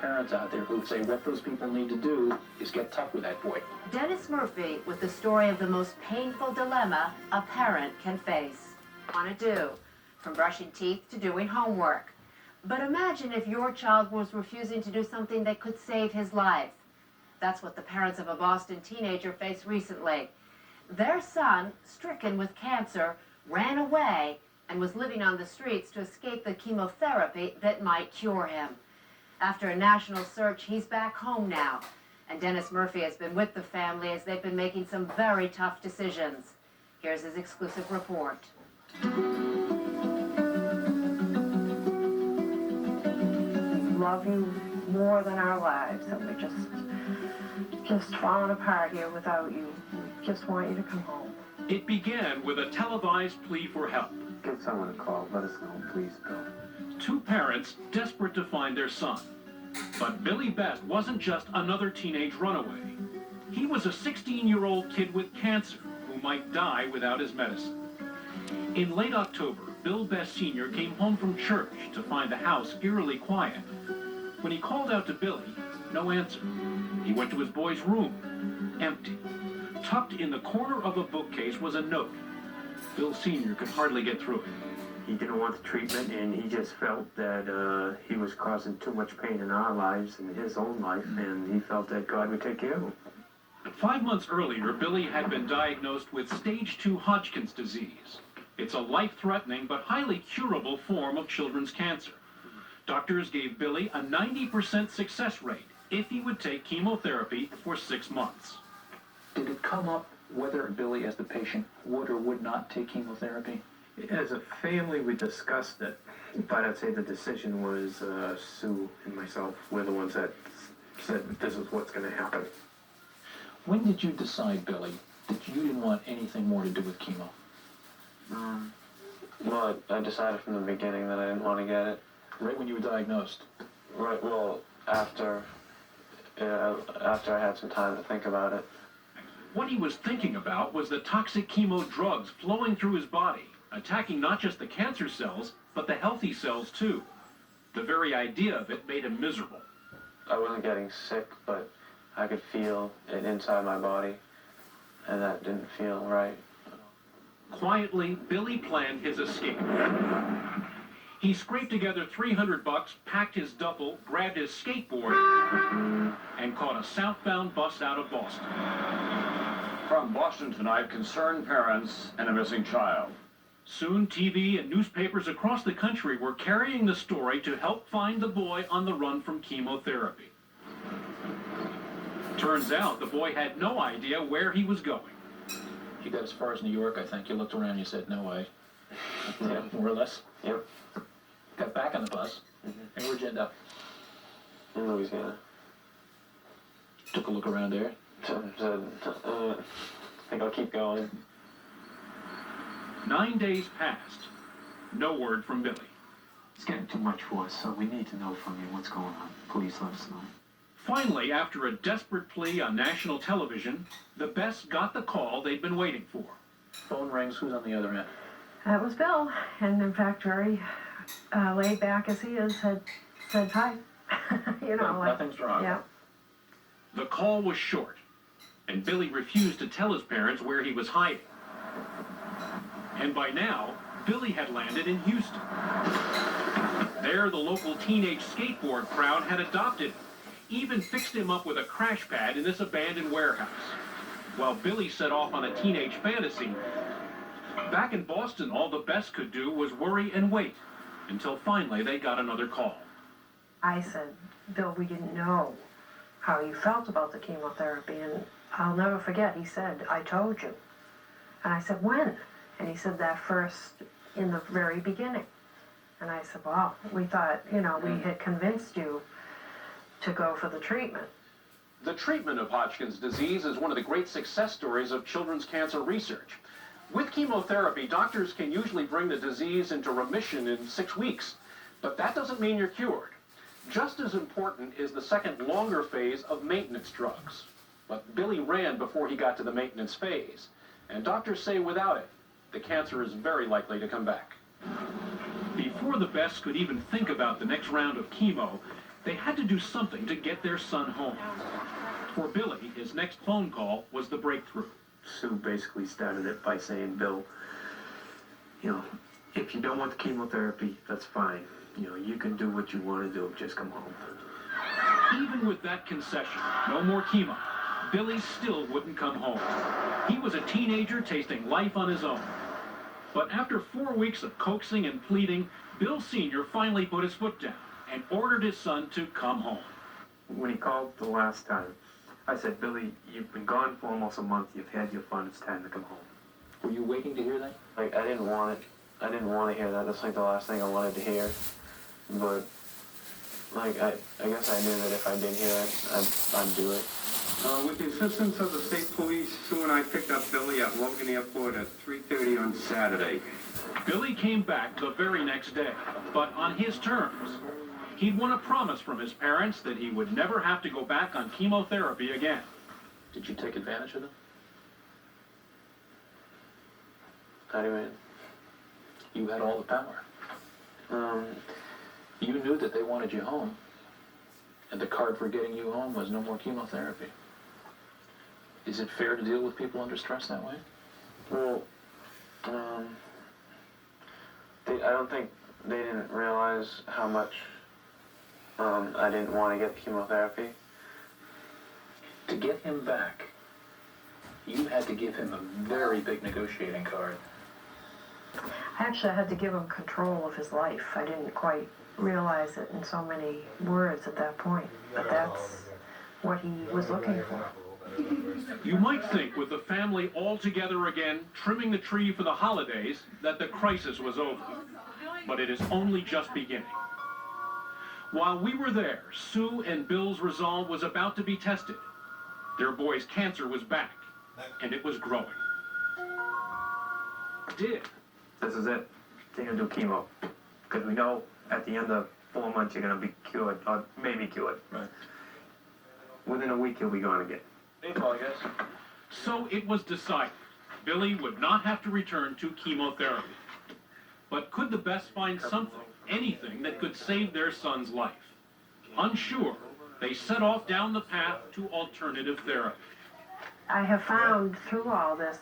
parents out there who say what those people need to do is get tough with that boy. Dennis Murphy with the story of the most painful dilemma a parent can face. Want to do, from brushing teeth to doing homework. But imagine if your child was refusing to do something that could save his life. That's what the parents of a Boston teenager faced recently. Their son, stricken with cancer, ran away and was living on the streets to escape the chemotherapy that might cure him. After a national search, he's back home now. And Dennis Murphy has been with the family as they've been making some very tough decisions. Here's his exclusive report. Love you more than our lives, and we're just falling apart here without you. We just want you to come home. It began with a televised plea for help. Give someone a call. Let us know, please, Bill. Two parents desperate to find their son. But Billy Best wasn't just another teenage runaway. He was a 16-year-old kid with cancer who might die without his medicine. In late October, Bill Best Sr. came home from church to find the house eerily quiet. When he called out to Billy, no answer. He went to his boy's room, empty. Tucked in the corner of a bookcase was a note. Bill Sr. could hardly get through it. He didn't want the treatment, and he just felt that he was causing too much pain in our lives and his own life, and he felt that God would take care of him. 5 months earlier, Billy had been diagnosed with stage 2 Hodgkin's disease. It's a life-threatening but highly curable form of children's cancer. Doctors gave Billy a 90% success rate if he would take chemotherapy for 6 months. Did it come up whether Billy, as the patient, would or would not take chemotherapy? As a family, we discussed it, but I'd say the decision was Sue and myself were the ones that said this is what's going to happen. When did you decide, Billy, that you didn't want anything more to do with chemo? Well, I decided from the beginning that I didn't want to get it. Right when you were diagnosed? Right, well, after I had some time to think about it. What he was thinking about was the toxic chemo drugs flowing through his body, attacking not just the cancer cells, but the healthy cells too. The very idea of it made him miserable. I wasn't getting sick, but I could feel it inside my body, and that didn't feel right. Quietly, Billy planned his escape. He scraped together $300, packed his duffel, grabbed his skateboard, and caught a southbound bus out of Boston. From Boston tonight, concerned parents and a missing child. Soon, TV and newspapers across the country were carrying the story to help find the boy on the run from chemotherapy. Turns out the boy had no idea where he was going. You got as far as New York, I think. You looked around and you said, no way. Yeah, more or less? Yep. Got back on the bus, and where'd you end up? In Louisiana. Took a look around there. Said, I think I'll keep going. 9 days passed. No word from Billy. It's getting too much for us, so we need to know from you what's going on. Please let us know. Finally, after a desperate plea on national television, the Bests got the call they'd been waiting for. Phone rings, who's on the other end? That was Bill, and in fact, very laid back as he is, said hi. Nothing's wrong. Yeah. The call was short, and Billy refused to tell his parents where he was hiding. And by now, Billy had landed in Houston. There, the local teenage skateboard crowd had adopted him, even fixed him up with a crash pad in this abandoned warehouse. While Billy set off on a teenage fantasy, back in Boston, all the Bests could do was worry and wait, until finally they got another call. I said, Bill, we didn't know how you felt about the chemotherapy, and I'll never forget, he said, I told you. And I said, when? And he said, that first, in the very beginning. And I said, well, we thought, we had convinced you to go for the treatment. The treatment of Hodgkin's disease is one of the great success stories of children's cancer research. With chemotherapy, doctors can usually bring the disease into remission in 6 weeks, but that doesn't mean you're cured. Just as important is the second, longer phase of maintenance drugs. But Billy ran before he got to the maintenance phase, and doctors say without it, the cancer is very likely to come back. Before the Bests could even think about the next round of chemo, They had to do something to get their son home. For Billy, his next phone call was the breakthrough. Sue basically started it by saying, Bill, you know, if you don't want the chemotherapy, that's fine. You know, you can do what you want to do, just come home. Even with that concession, no more chemo, Billy still wouldn't come home. He was a teenager tasting life on his own. But after 4 weeks of coaxing and pleading, Bill Sr. finally put his foot down and ordered his son to come home. When he called the last time, I said, Billy, you've been gone for almost a month. You've had your fun. It's time to come home. Were you waiting to hear that? Like, I didn't want it. I didn't want to hear that. That's like the last thing I wanted to hear. But, like, I guess I knew that if I did hear it, I'd do it. With the assistance of the state police, Sue and I picked up Billy at Logan Airport at 3:30 on Saturday. Billy came back the very next day, but on his terms. He'd won a promise from his parents that he would never have to go back on chemotherapy again. Did you take advantage of them? How do you mean? You had all the power. You knew that they wanted you home, and the card for getting you home was no more chemotherapy. Is it fair to deal with people under stress that way? Well, I don't think they didn't realize how much I didn't want to get chemotherapy. To get him back, you had to give him a very big negotiating card. Actually, I had to give him control of his life. I didn't quite realize it in so many words at that point, but that's what he was looking for. You might think with the family all together again, trimming the tree for the holidays, that the crisis was over. But it is only just beginning. While we were there, Sue and Bill's resolve was about to be tested. Their boy's cancer was back, and it was growing. It did. This is it. They're going to do chemo. Because we know at the end of 4 months you're going to be cured, or maybe cured. Right. Within a week you'll be gone again. Baseball, I guess. So it was decided. Billy would not have to return to chemotherapy. But could the Bests find something, anything that could save their son's life? Unsure, they set off down the path to alternative therapy. I have found through all this,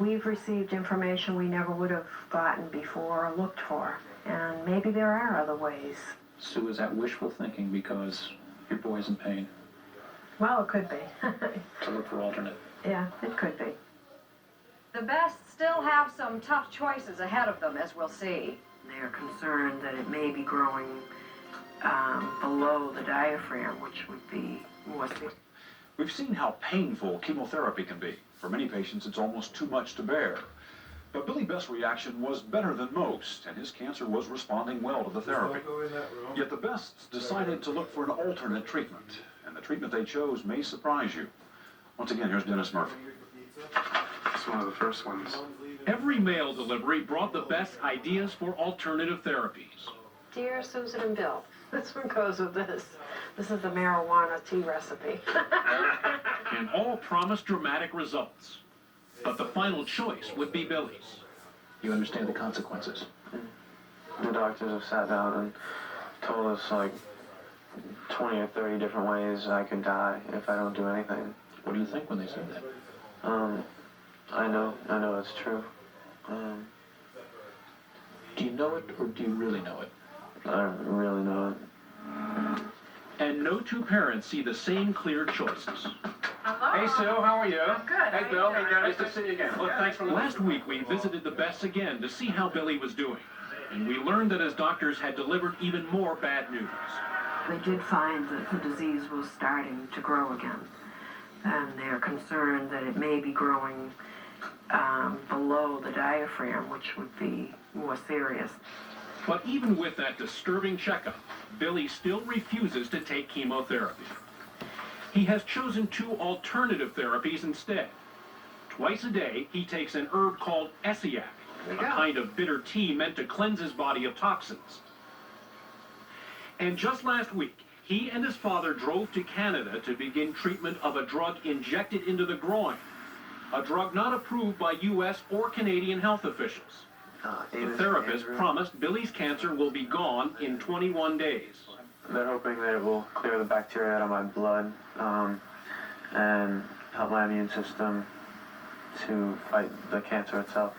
we've received information we never would have gotten before or looked for. And maybe there are other ways. Sue, is that wishful thinking because your boy's in pain? Well, it could be. To look for alternate. Yeah, it could be. The Bests still have some tough choices ahead of them, as we'll see. They are concerned that it may be growing below the diaphragm, which would be more serious. We've seen how painful chemotherapy can be. For many patients, it's almost too much to bear. But Billy Best's reaction was better than most, and his cancer was responding well to the therapy. Yet the Bests decided to look for an alternate treatment, and the treatment they chose may surprise you. Once again, here's Dennis Murphy. It's one of the first ones. Every mail delivery brought the Bests ideas for alternative therapies. Dear Susan and Bill, this one goes with this. This is the marijuana tea recipe. And all promised dramatic results. But the final choice would be Billy's. You understand the consequences. The doctors have sat down and told us like 20 or 30 different ways I could die if I don't do anything. What do you think when they say that? I know it's true. Do you know it, or do you really know it? I really know it. And no two parents see the same clear choices. Hello. Hey, Sue, how are you? I'm good. Hey, Bill. Hey, Dennis. Nice to see you again. Look, thanks for Last week we visited the Bests again to see how Billy was doing. And we learned that his doctors had delivered even more bad news. They did find that the disease was starting to grow again. And they're concerned that it may be growing below the diaphragm, which would be more serious. But even with that disturbing checkup, Billy still refuses to take chemotherapy. He has chosen 2 alternative therapies instead. Twice a day, he takes an herb called Essiac, a kind of bitter tea meant to cleanse his body of toxins. And just last week, he and his father drove to Canada to begin treatment of a drug injected into the groin, a drug not approved by U.S. or Canadian health officials. The therapist promised Billy's cancer will be gone in 21 days. they're hoping that it will clear the bacteria out of my blood and help my immune system to fight the cancer itself.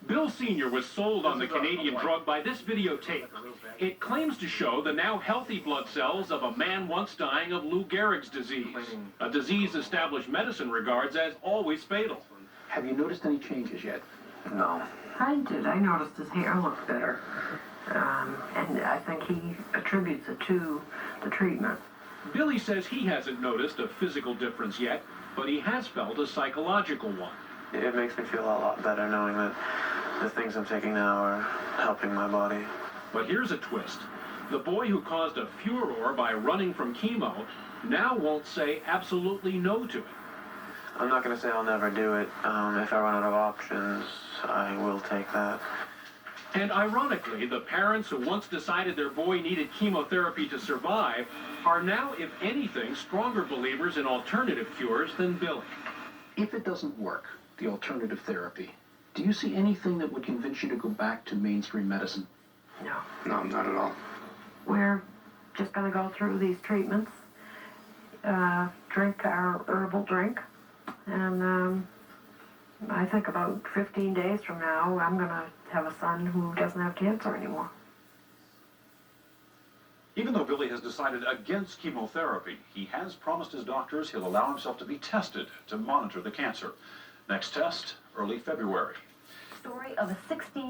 Bill Sr. was sold on the Canadian drug by this videotape. It claims to show the now healthy blood cells of a man once dying of Lou Gehrig's disease, a disease established medicine regards as always fatal. Have you noticed any changes yet? No. I did. I noticed his hair looked better. And I think he attributes it to the treatment. Billy says he hasn't noticed a physical difference yet, but he has felt a psychological one. It makes me feel a lot better knowing that the things I'm taking now are helping my body. But here's a twist. The boy who caused a furor by running from chemo now won't say absolutely no to it. I'm not going to say I'll never do it. If I run out of options, I will take that. And ironically, the parents who once decided their boy needed chemotherapy to survive are now, if anything, stronger believers in alternative cures than Billy. If it doesn't work, the alternative therapy, do you see anything that would convince you to go back to mainstream medicine? No. No, not at all. We're just going to go through these treatments, drink our herbal drink, and I think about 15 days from now, I'm going to have a son who doesn't have cancer anymore. Even though Billy has decided against chemotherapy, he has promised his doctors he'll allow himself to be tested to monitor the cancer. Next test, early February. Story of a 16